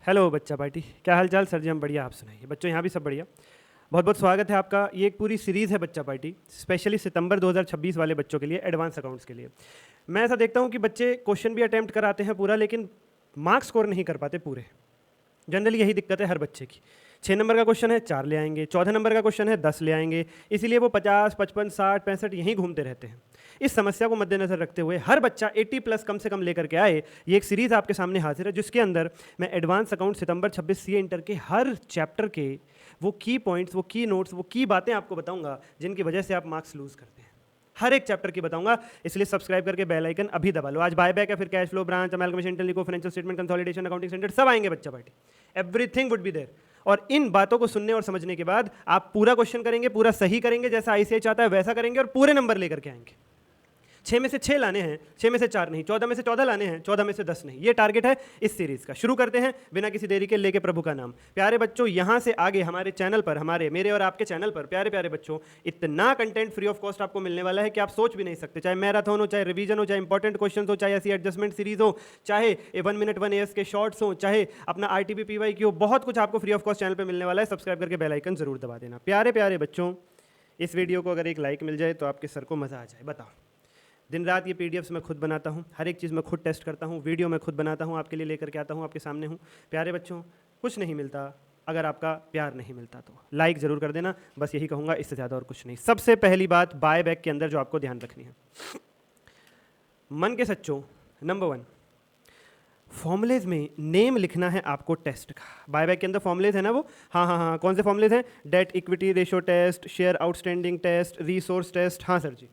Hello बच्चा party, क्या हाल चाल? सर जी हम बढ़िया, आप सुनाइए। बच्चों यहाँ भी सब बढ़िया। बहुत बहुत स्वागत है आपका। ये एक पूरी सीरीज़ है बच्चा पार्टी, स्पेशली सितंबर 2026 वाले बच्चों के लिए, एडवांस अकाउंट्स के लिए। मैं ऐसा देखता हूँ कि बच्चे क्वेश्चन भी अटैम्प्ट कराते हैं पूरा, लेकिन मार्क्स स्कोर नहीं कर पाते पूरे। जनरली यही दिक्कत है हर बच्चे की। 6 नंबर का क्वेश्चन है 4 ले आएंगे, 14 नंबर का क्वेश्चन है 10 ले आएंगे, इसीलिए वो 50, 55, 60, 65 यहीं घूमते रहते हैं। इस समस्या को मद्देनजर रखते हुए हर बच्चा 80 प्लस कम से कम लेकर के आए। ये एक सीरीज़ आपके सामने हाजिर है, जिसके अंदर मैं एडवांस अकाउंट सितंबर 26 सीए इंटर के हर चैप्टर के वो की पॉइंट्स, वो की नोट्स, वो की बातें आपको बताऊंगा जिनकी वजह से आप मार्क्स लूज करते हैं। हर एक चैप्टर की बताऊंगा, इसलिए सब्सक्राइब करके बेल आइकन अभी दबा लो। आज बायबैक है, फिर कैश फ्लो, ब्रांच, अमेलगमेशन, इंटरलिंको, financial statement, consolidation, accounting standard सब आएंगे बच्चा party. Everything would be there. और इन बातों को सुनने और समझने के बाद आप पूरा क्वेश्चन करेंगे, पूरा सही करेंगे, जैसा आईसीआई चाहता है वैसा करेंगे और पूरे नंबर लेकर के आएंगे। 6 में से 6 लाने हैं, 6 में से 4 नहीं, 14 में से 14 लाने हैं, 14 में से 10 नहीं। ये टारगेट है इस सीरीज का। शुरू करते हैं बिना किसी देरी के, लेके प्रभु का नाम। प्यारे बच्चों, यहाँ से आगे हमारे चैनल पर, हमारे मेरे और आपके चैनल पर प्यारे प्यारे बच्चों, इतना कंटेंट फ्री ऑफ कॉस्ट आपको मिलने वाला है कि आप सोच भी नहीं सकते। चाहे मैराथन हो, चाहे रिवीजन हो, चाहे इंपॉर्टेंट क्वेश्चन हो, चाहे ऐसी एडजस्टमेंट सीरीज हो, चाहे 1 मिनट 1 AS के शॉर्ट्स हो, चाहे अपना RTP PY की हो, बहुत कुछ आपको फ्री ऑफ कॉस्ट चैनल पर मिलने वाला है। सब्सक्राइब करके बेल आइकन जरूर दबा देना। प्यारे प्यारे बच्चों, इस वीडियो को अगर एक लाइक मिल जाए तो आपके सर को मजा आ जाए। बताओ, दिन रात ये PDFs मैं खुद बनाता हूँ, हर एक चीज़ मैं खुद टेस्ट करता हूँ, वीडियो मैं खुद बनाता हूँ, आपके लिए लेकर के आता हूँ, आपके सामने हूँ। प्यारे बच्चों, कुछ नहीं मिलता अगर आपका प्यार नहीं मिलता, तो लाइक ज़रूर कर देना। बस यही कहूँगा, इससे ज़्यादा और कुछ नहीं। सबसे पहली बात बाय बैक के अंदर जो आपको ध्यान रखनी है, मन के सच्चों, नंबर 1, फॉर्मुलेज में नेम लिखना है आपको टेस्ट का। बायबैक के अंदर फॉर्मुलेज है ना वो, हाँ, कौन से फॉर्मुलेज हैं? Debt equity ratio test, share outstanding test, resource test. हाँ सर जी।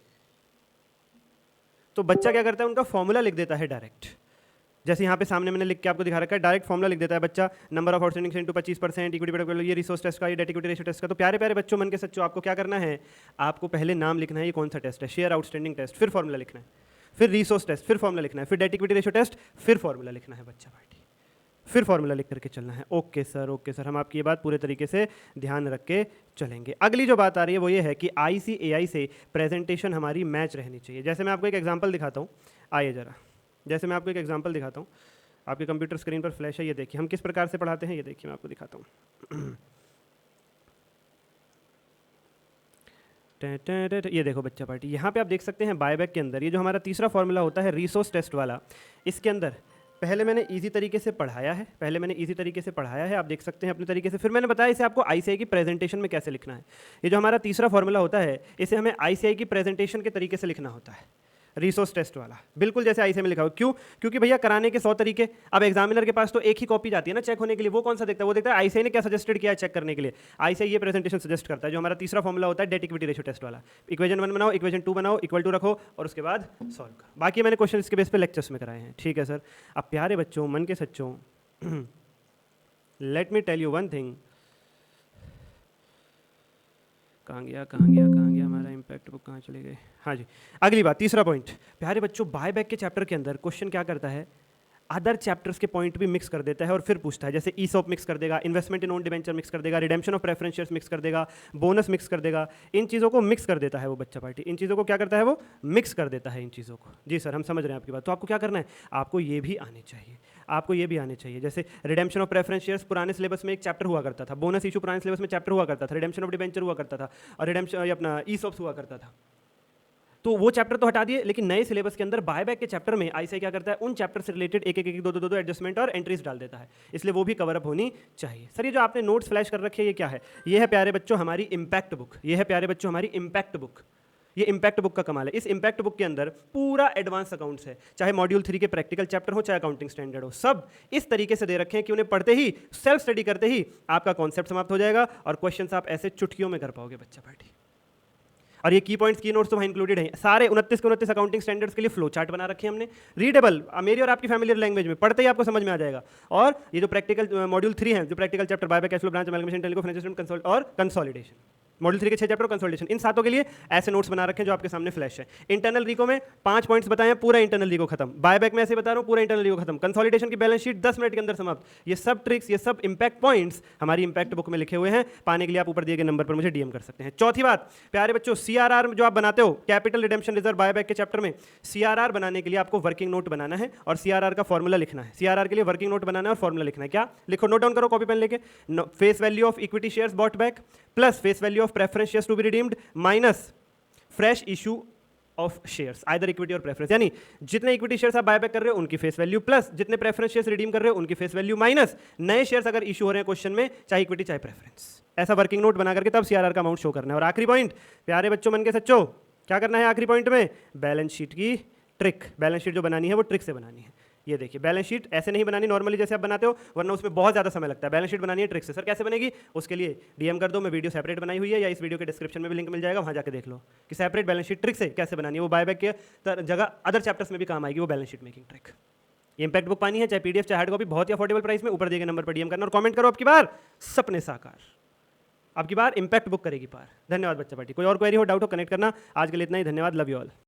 तो बच्चा क्या करता है, उनका फॉर्मूला लिख देता है डायरेक्ट। जैसे यहाँ पे सामने मैंने लिख के आपको दिखा रखा है, डायरेक्ट फॉर्मूला लिख देता है बच्चा। Number of outstanding into 25%, equity पर ये रिसोर्स टेस्ट का, ये डेट इक्विटी रेशियो टेस्ट का। तो प्यारे प्यारे बच्चों, मन के सच्चों, आपको क्या करना है, आपको पहले नाम लिखना है, ये कौन सा टेस्ट है, शेयर आउटस्टैंडिंग टेस्ट, फिर फॉर्मूला लिखना है, फिर रिसोर्स टेस्ट, फिर फॉर्मूला लिखना है, फिर डेट इक्विटी रेशियो टेस्ट, फिर फॉर्मूला लिखना है बच्चा पार्टी, फिर फॉर्मूला लिख करके चलना है। ओके सर, हम आपकी ये बात पूरे तरीके से ध्यान रख के चलेंगे। अगली जो बात आ रही है वो ये है कि ICAI से प्रेजेंटेशन हमारी मैच रहनी चाहिए। जैसे मैं आपको एक एग्जांपल दिखाता हूँ, आइए जरा, जैसे मैं आपको एक एग्जांपल दिखाता हूँ, आपके कंप्यूटर स्क्रीन पर फ्लैश है, ये देखिए हम किस प्रकार से पढ़ाते हैं। ये देखिए मैं आपको दिखाता हूँ। ये देखो बच्चा पार्टी, यहाँ पे आप देख सकते हैं बायबैक के अंदर ये जो हमारा तीसरा फॉर्मूला होता है रिसोर्स टेस्ट वाला, इसके अंदर पहले मैंने इजी तरीके से पढ़ाया है, आप देख सकते हैं अपने तरीके से। फिर मैंने बताया इसे आपको ICAI की प्रेजेंटेशन में कैसे लिखना है। ये जो हमारा तीसरा फॉर्मूला होता है, इसे हमें ICAI की प्रेजेंटेशन के तरीके से लिखना होता है, रिसोर्स टेस्ट वाला, बिल्कुल जैसे ICAI में लिखा हो। क्यों? क्योंकि भैया कराने के 100 तरीके। अब एग्जामिनर के पास तो एक ही कॉपी जाती है ना चेक होने के लिए, वो कौन सा देखता है? वो देखता है ICAI ने क्या सजेस्टेड किया है चेक करने के लिए। ICAI ये प्रेजेंटेशन सजेस्ट करता है। जो हमारा तीसरा फॉर्मूला होता है डेट इक्विटी रेशियो टेस्ट वाला, इक्वेशन 1 बनाओ, इक्वेशन 2 बनाओ, इक्वल टू रखो और उसके बाद सॉल्व करो। बाकी मैंने क्वेश्चन इसके बेस पे लेक्चर्स में कराए हैं, ठीक है सर। अब प्यारे बच्चों, मन के सच्चों, let me tell you one thing. कहाँ गया हमारा इम्पैक्ट बुक, कहाँ चले गए? हाँ जी, अगली बात, तीसरा पॉइंट। प्यारे बच्चों, बायबैक के चैप्टर के अंदर क्वेश्चन क्या करता है, अदर चैप्टर्स के पॉइंट भी मिक्स कर देता है और फिर पूछता है। जैसे ESOP मिक्स कर देगा, इन्वेस्टमेंट इन ओन डिबेंचर मिक्स कर देगा, redemption of preference shares mix कर देगा, बोनस मिक्स कर देगा। इन चीज़ों को मिक्स कर देता है वो बच्चा पार्टी, इन चीज़ों को क्या करता है वो, मिक्स कर देता है इन चीज़ों को। जी सर, हम समझ रहे हैं आपकी बात। तो आपको क्या करना है, आपको ये भी आने चाहिए, जैसे रिडेम्पशन ऑफ प्रेफरेंस शेयर्स पुराने सिलेबस में एक चैप्टर हुआ करता था, बोनस इशू पुराने सिलेबस में चैप्टर हुआ करता था, रिडेम्पशन ऑफ डिबेंचर हुआ करता था, और रिडेम्पशन अपना ESOPs हुआ करता था। तो वो चैप्टर तो हटा दिए, लेकिन नए सिलेबस के अंदर बायबैक के चैप्टर में ICAI क्या करता है, उन चैप्टर से रिलेटेड एक दो एडजस्टमेंट और एंट्रीज डाल देता है, इसलिए वो भी कवर अप होनी चाहिए। सर ये जो आपने नोट्स फ्लैश कर रखे हैं ये क्या है? ये है प्यारे बच्चों हमारी इम्पैक्ट बुक, ये इम्पैक्ट बुक का कमाल है। इस इम्पैक्ट बुक के अंदर पूरा एडवांस अकाउंट्स है, चाहे मॉड्यूल 3 के प्रैक्टिकल चैप्टर हो, चाहे अकाउंटिंग स्टैंडर्ड हो, सब इस तरीके से दे रखे हैं कि उन्हें पढ़ते ही, सेल्फ स्टडी करते ही आपका कॉन्सेप्ट समाप्त हो जाएगा और क्वेश्चंस आप ऐसे चुटकियों में कर पाओगे बच्चा पार्टी। और ये की पॉइंट्स, की नोट्स तो वहाँ इंक्लूडेड हैं सारे। 29 के 29 अकाउंटिंग स्टैंडर्ड्स के लिए फ्लो चार्ट बना रखे हैं हमने, रीडेबल, मेरी और आपकी फैमिलियर लैंग्वेज में, पढ़ते ही आपको समझ में आ जाएगा। और ये जो प्रैक्टिकल मॉड्यूल 3 है, जो practical chapter buyback, cash flow, branch, amalgamation, इंटरलिंको, फाइनेंशियल स्टेटमेंट और कंसोलिडेशन, मॉड्यूल 3 के 6 चैप्टर और कंसोलिडेशन, इन सातों के लिए ऐसे नोट्स बना रखे हैं जो आपके सामने फ्लैश है। इंटरनल रिको में 5 पॉइंट्स बताए हैं, पूरा इंटरनल रिको खत्म। बायबैक में ऐसे बता रहा हूँ, पूरा इंटरनल रिको खत्म। कंसोलिडेशन की बैलेंस शीट 10 मिनट के अंदर समाप्त। ये सब ट्रिक्स, ये सब इंपैक्ट पॉइंट्स हमारी इंपैक्ट बुक में लिखे हुए हैं। पाने के लिए आप ऊपर दिए गए नंबर पर मुझे डीएम कर सकते हैं। चौथी बात, प्यारे बच्चों, सीआरआर जो आप बनाते हो कैपिटल रिडेम्पशन रिजर्व बायबैक के चैप्टर में, सीआरआर बनाने के लिए आपको वर्किंग नोट बनाना है और सीआरआर का फॉर्मूला लिखना है। सीआरआर के लिए वर्किंग नोट बनाना है और फॉर्मूला लिखना है। क्या लिखो, नोट डाउन करो कॉपी पेन लेके। Face value of equity shares bought back plus face value of preference shares to be redeemed minus fresh issue of shares either equity और प्रेफरेंस, यानी जितने इक्विटी शेयर्स आप बायबैक कर रहे हो उनकी फेस वैल्यू प्लस जितने प्रेफरेंस शेयर्स रिडीम कर रहे हो उनकी फेस वैल्यू माइनस नए शेयर्स अगर इशू हो रहे हैं क्वेश्चन में, चाहे इक्विटी चाहे प्रेफरेंस। ऐसा वर्किंग नोट बना करके तब सीआरआर का अमाउंट शो करना है। और आखिरी पॉइंट, प्यारे बच्चों मन के सच्चो, क्या करना है आखिरी पॉइंट में? बैलेंस शीट की ट्रिक। बैलेंस शीट जो बनानी है वो ट्रिक से बनानी है। ये देखिए, बैलेंस शीट ऐसे नहीं बनानी नॉर्मली जैसे आप बनाते हो, वरना उसमें बहुत ज़्यादा समय लगता है। बैलेंस शीट बनानी है ट्रिक से। सर कैसे बनेगी? उसके लिए डीएम कर दो, मैं वीडियो सेपरेट बनाई हुई है, या इस वीडियो के डिस्क्रिप्शन में भी लिंक मिल जाएगा, वहाँ जाकर देख लो कि सेपरेट बैलेंस शीट ट्रिक से कैसे बनानी है। वो बायबैक के जगह अदर चैप्टर्स में भी काम आएगी वो बैलेंस शीट मेकिंग ट्रिक। ये इंपैक्ट बुक पानी है, चाहे पीडीएफ चाहे हार्ड कॉपी, बहुत ही अफोर्डेबल प्राइस में। ऊपर दिए गए नंबर पर डीएम करना और कमेंट करो, आपकी बार सपने साकार, आपकी बार इंपैक्ट बुक करेगी पार। धन्यवाद बच्चा पार्टी। कोई और क्वेरी हो, डाउट हो, कनेक्ट करना। आज के लिए इतना ही, धन्यवाद, लव यू ऑल।